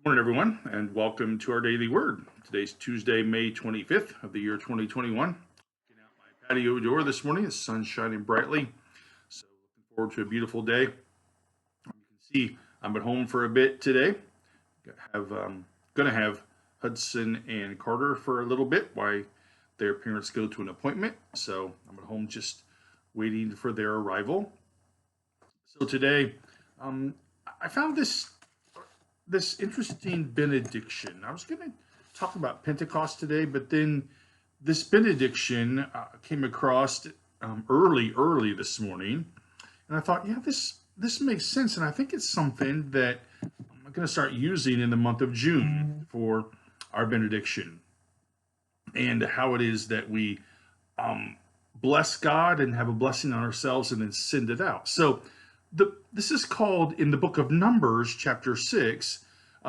Good morning, everyone, and welcome to our daily word. Today's Tuesday, May 25th of the year 2021. Looking out my patio door this morning, the sun's shining brightly, so looking forward to a beautiful day. You can see I'm at home for a bit today. Gonna have Hudson and Carter for a little bit while their parents go to an appointment. So I'm at home just waiting for their arrival. So today, I found this interesting benediction. I was going to talk about Pentecost today, but then this benediction came across early this morning, and I thought, yeah, this makes sense, and I think it's something that I'm going to start using in the month of June for our benediction, and how it is that we bless God and have a blessing on ourselves, and then send it out. So this is called, in the book of Numbers, chapter 6,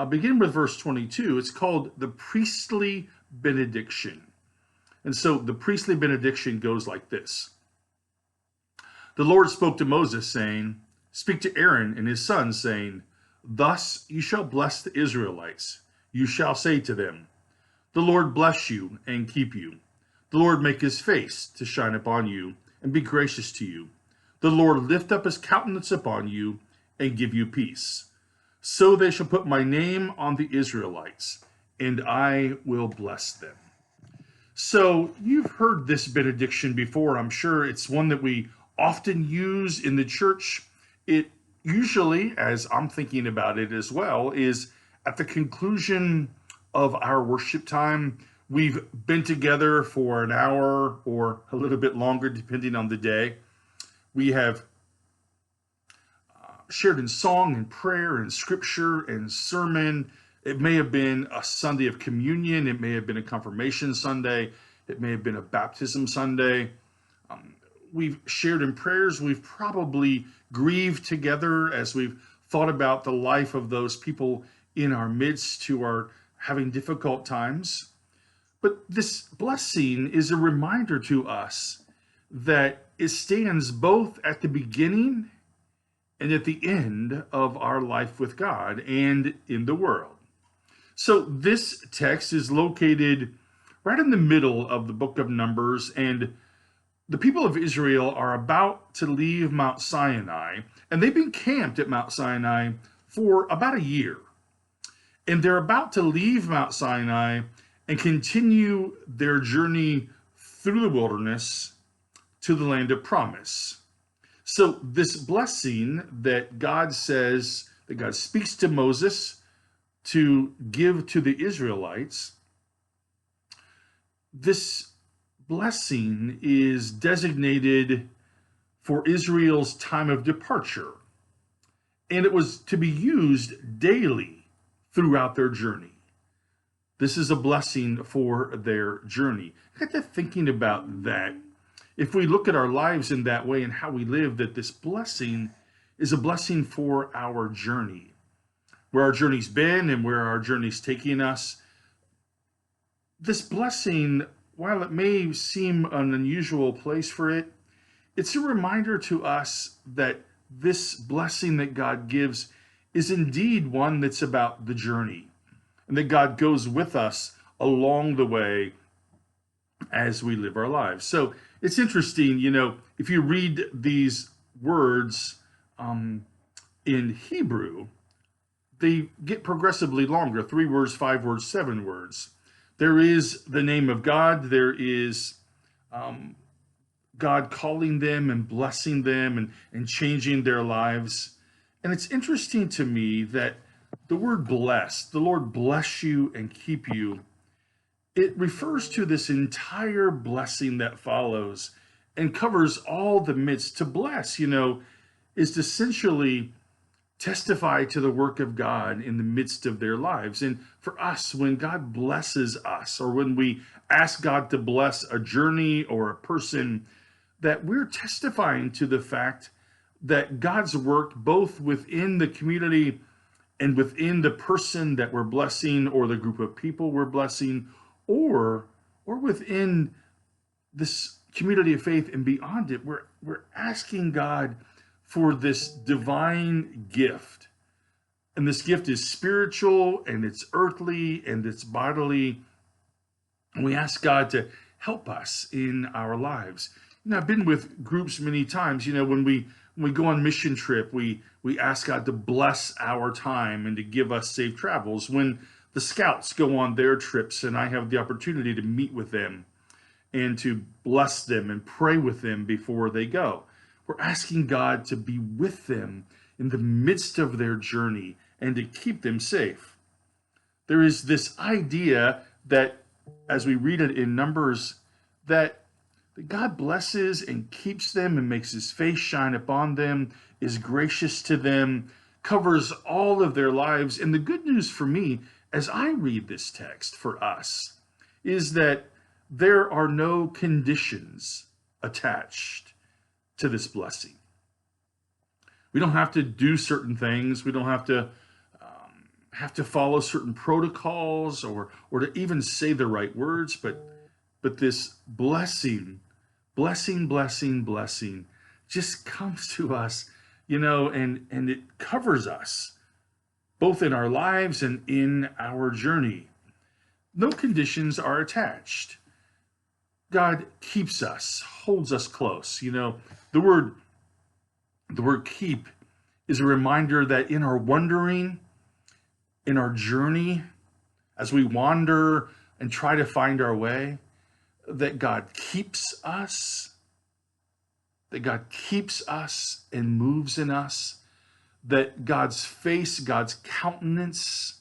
begin with verse 22. It's called the priestly benediction. And so the priestly benediction goes like this. The Lord spoke to Moses, saying, "Speak to Aaron and his sons, saying, Thus you shall bless the Israelites. You shall say to them, The Lord bless you and keep you. The Lord make his face to shine upon you and be gracious to you. The Lord lift up his countenance upon you and give you peace. So they shall put my name on the Israelites, and I will bless them." So you've heard this benediction before. I'm sure it's one that we often use in the church. It usually, as I'm thinking about it as well, is at the conclusion of our worship time. We've been together for an hour or a little bit longer, depending on the day. We have shared in song and prayer and scripture and sermon. It may have been a Sunday of communion. It may have been a confirmation Sunday. It may have been a baptism Sunday. We've shared in prayers. We've probably grieved together as we've thought about the life of those people in our midst who are having difficult times. But this blessing is a reminder to us that it stands both at the beginning and at the end of our life with God and in the world. So this text is located right in the middle of the book of Numbers, and the people of Israel are about to leave Mount Sinai, and they've been camped at Mount Sinai for about a year. And they're about to leave Mount Sinai and continue their journey through the wilderness to the land of promise. So this blessing that God speaks to Moses to give to the Israelites, this blessing is designated for Israel's time of departure. And it was to be used daily throughout their journey. This is a blessing for their journey. I got to thinking about that. If we look at our lives in that way and how we live, that this blessing is a blessing for our journey, where our journey's been and where our journey's taking us. This blessing, while it may seem an unusual place for it, it's a reminder to us that this blessing that God gives is indeed one that's about the journey, and that God goes with us along the way as we live our lives. So it's interesting, if you read these words in Hebrew, they get progressively longer, 3 words, 5 words, 7 words. There is the name of God. There is God calling them and blessing them and changing their lives. And it's interesting to me that the word bless, the Lord bless you and keep you, it refers to this entire blessing that follows and covers all the midst. To bless, is to essentially testify to the work of God in the midst of their lives. And for us, when God blesses us, or when we ask God to bless a journey or a person, that we're testifying to the fact that God's work, both within the community and within the person that we're blessing, or the group of people we're blessing, or within this community of faith and beyond it, we're asking God for this divine gift And this gift is spiritual and it's earthly and it's bodily. And we ask God to help us in our lives. I've been with groups many times. When we go on mission trip, we ask God to bless our time and to give us safe travels. When the scouts go on their trips and I have the opportunity to meet with them and to bless them and pray with them before they go, we're asking God to be with them in the midst of their journey and to keep them safe. There is this idea that, as we read it in Numbers, that God blesses and keeps them and makes his face shine upon them, is gracious to them, covers all of their lives. And the good news for me, as I read this text for us, is that there are no conditions attached to this blessing. We don't have to do certain things. We don't have to follow certain protocols or to even say the right words, but this blessing just comes to us, and it covers us both in our lives and in our journey. No conditions are attached. God keeps us, holds us close. The word keep is a reminder that in our wandering, in our journey, as we wander and try to find our way, that God keeps us, and moves in us, that God's face, God's countenance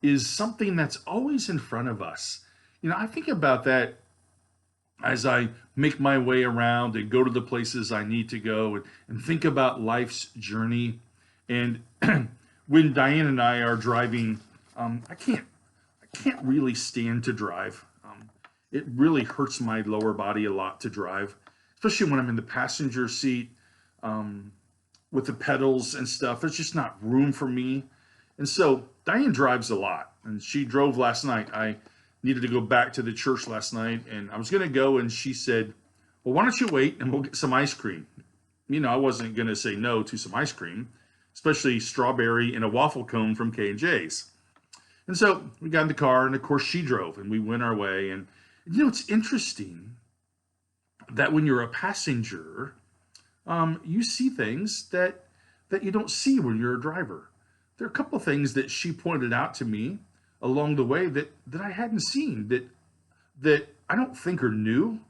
is something that's always in front of us. I think about that as I make my way around and go to the places I need to go and think about life's journey. And when Diane and I are driving, I can't really stand to drive. It really hurts my lower body a lot to drive, especially when I'm in the passenger seat with the pedals and stuff. There's just not room for me. And so Diane drives a lot, and she drove last night. I needed to go back to the church last night, and I was going to go, and she said, well, why don't you wait and we'll get some ice cream? I wasn't going to say no to some ice cream, especially strawberry and a waffle cone from K&J's. And so we got in the car, and of course she drove, and we went our way. And it's interesting that when you're a passenger, you see things that you don't see when you're a driver. There are a couple of things that she pointed out to me along the way that I hadn't seen, that I don't think are new,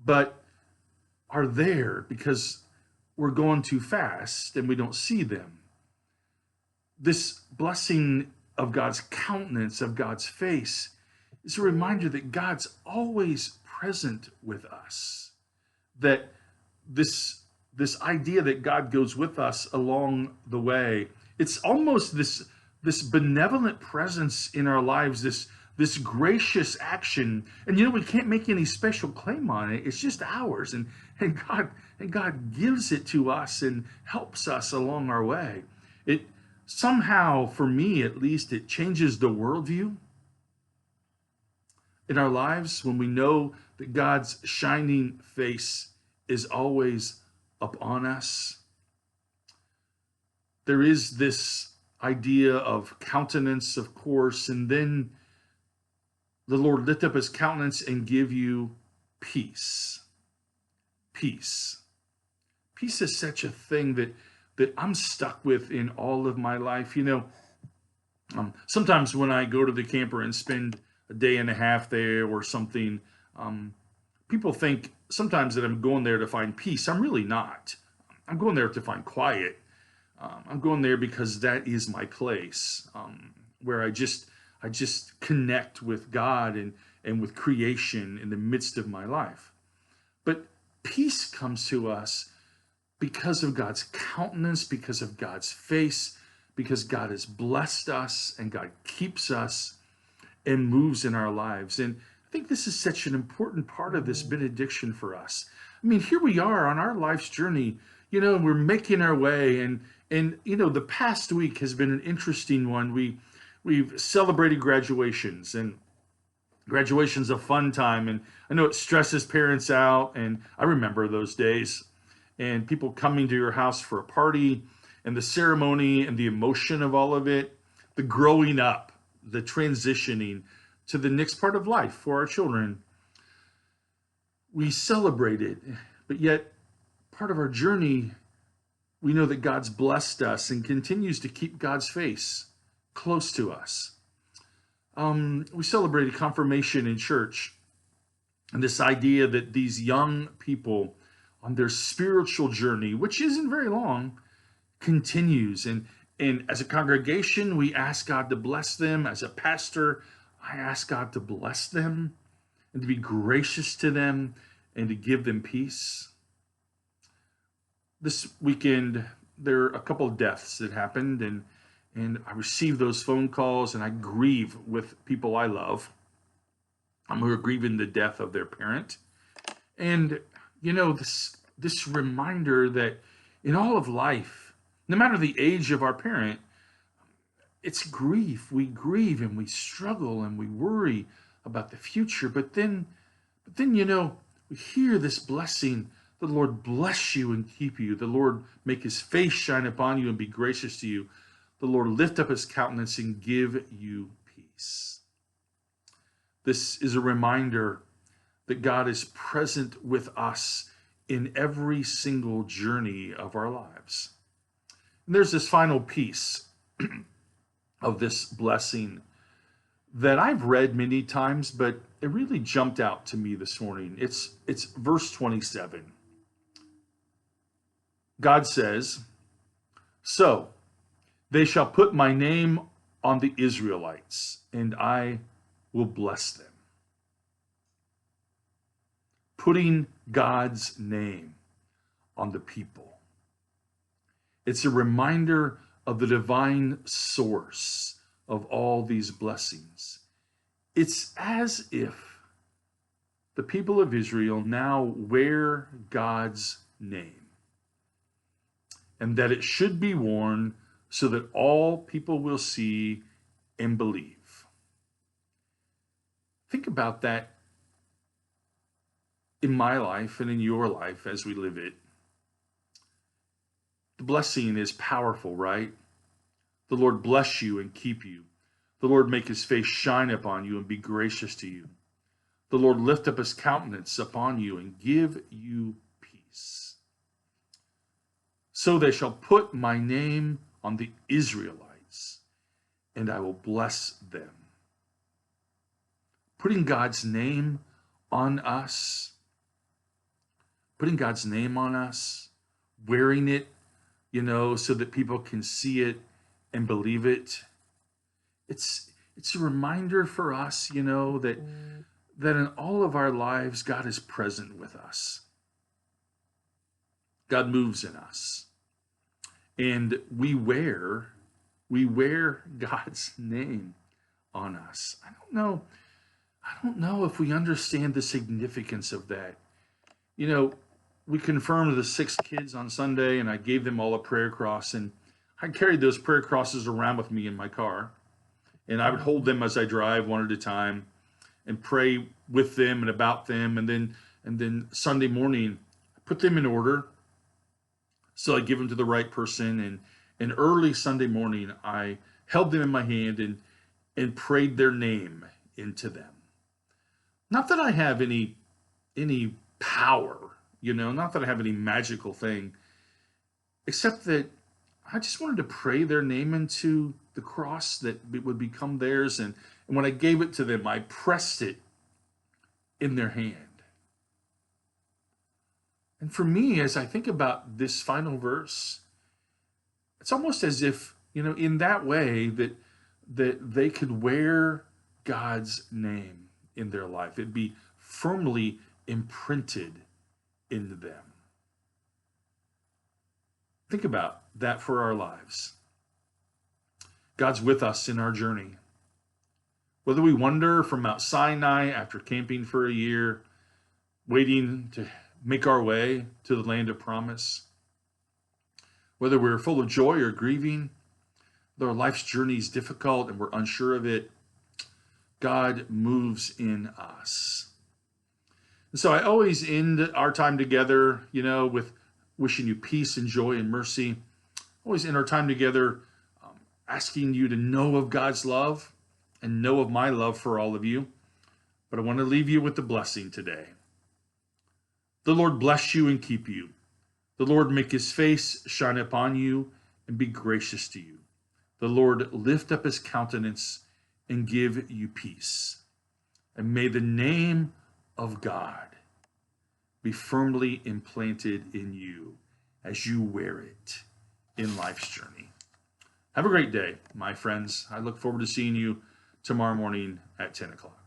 but are there because we're going too fast and we don't see them. This blessing of God's countenance, of God's face, is a reminder that God's always present with us. That this idea that God goes with us along the way, it's almost this benevolent presence in our lives, this gracious action. And we can't make any special claim on it. It's just ours. And God gives it to us and helps us along our way. It somehow, for me at least, it changes the worldview in our lives when we know that God's shining face is always upon us. There is this idea of countenance, of course, and then the Lord lift up his countenance and give you peace. Peace. Peace is such a thing that I'm stuck with in all of my life. Sometimes when I go to the camper and spend a day and a half there or something, people think sometimes that I'm going there to find peace. I'm really not. I'm going there to find quiet. I'm going there because that is my place, where I just connect with God and with creation in the midst of my life. But peace comes to us because of God's countenance, because of God's face, because God has blessed us and God keeps us and moves in our lives. And I think this is such an important part of this benediction for us. Here we are on our life's journey, we're making our way, and the past week has been an interesting one. We've celebrated graduations, and graduation's a fun time, and I know it stresses parents out, and I remember those days, and people coming to your house for a party, and the ceremony and the emotion of all of it, the growing up, the transitioning to the next part of life for our children. We celebrate it, but yet part of our journey, we know that God's blessed us and continues to keep God's face close to us. We celebrated confirmation in church, and this idea that these young people on their spiritual journey, which isn't very long, continues. And as a congregation, we ask God to bless them. As a pastor, I ask God to bless them and to be gracious to them and to give them peace. This weekend, there are a couple of deaths that happened, and I receive those phone calls, and I grieve with people I love who are grieving the death of their parent. And, this reminder that in all of life, no matter the age of our parent, it's grief. We grieve and we struggle and we worry about the future. But then, we hear this blessing. The Lord bless you and keep you. The Lord make his face shine upon you and be gracious to you. The Lord lift up his countenance and give you peace. This is a reminder that God is present with us in every single journey of our lives. And there's this final piece of this blessing that I've read many times, but it really jumped out to me this morning. It's verse 27. God says, "So they shall put my name on the Israelites, and I will bless them." Putting God's name on the people. It's a reminder of the divine source of all these blessings. It's as if the people of Israel now wear God's name, and that it should be worn so that all people will see and believe. Think about that in my life and in your life as we live it. The blessing is powerful, right? The Lord bless you and keep you. The Lord make his face shine upon you and be gracious to you. The Lord lift up his countenance upon you and give you peace. So they shall put my name on the Israelites, and I will bless them. Putting God's name on us, wearing it, so that people can see it and believe it. It's a reminder for us, that in all of our lives, God is present with us. God moves in us. And we wear God's name on us. I don't know if we understand the significance of that. We confirmed the 6 kids on Sunday, and I gave them all a prayer cross, and I carried those prayer crosses around with me in my car, and I would hold them as I drive one at a time and pray with them and about them, and then Sunday morning I put them in order, so I give them to the right person, and early Sunday morning I held them in my hand and prayed their name into them. Not that I have any power, not that I have any magical thing, except that I just wanted to pray their name into the cross, that it would become theirs. And when I gave it to them, I pressed it in their hand. And for me, as I think about this final verse, it's almost as if, in that way that they could wear God's name in their life. It'd be firmly imprinted into them. Think about that for our lives. God's with us in our journey. Whether we wander from Mount Sinai after camping for a year, waiting to make our way to the land of promise, whether we're full of joy or grieving, though our life's journey is difficult and we're unsure of it, God moves in us. And so I always end our time together, with wishing you peace and joy and mercy always in our time together, asking you to know of God's love and know of my love for all of you. But I want to leave you with the blessing today. The Lord bless you and keep you. The Lord make his face shine upon you and be gracious to you. The Lord lift up his countenance and give you peace. And may the name of God be firmly implanted in you as you wear it in life's journey. Have a great day, my friends. I look forward to seeing you tomorrow morning at 10 o'clock.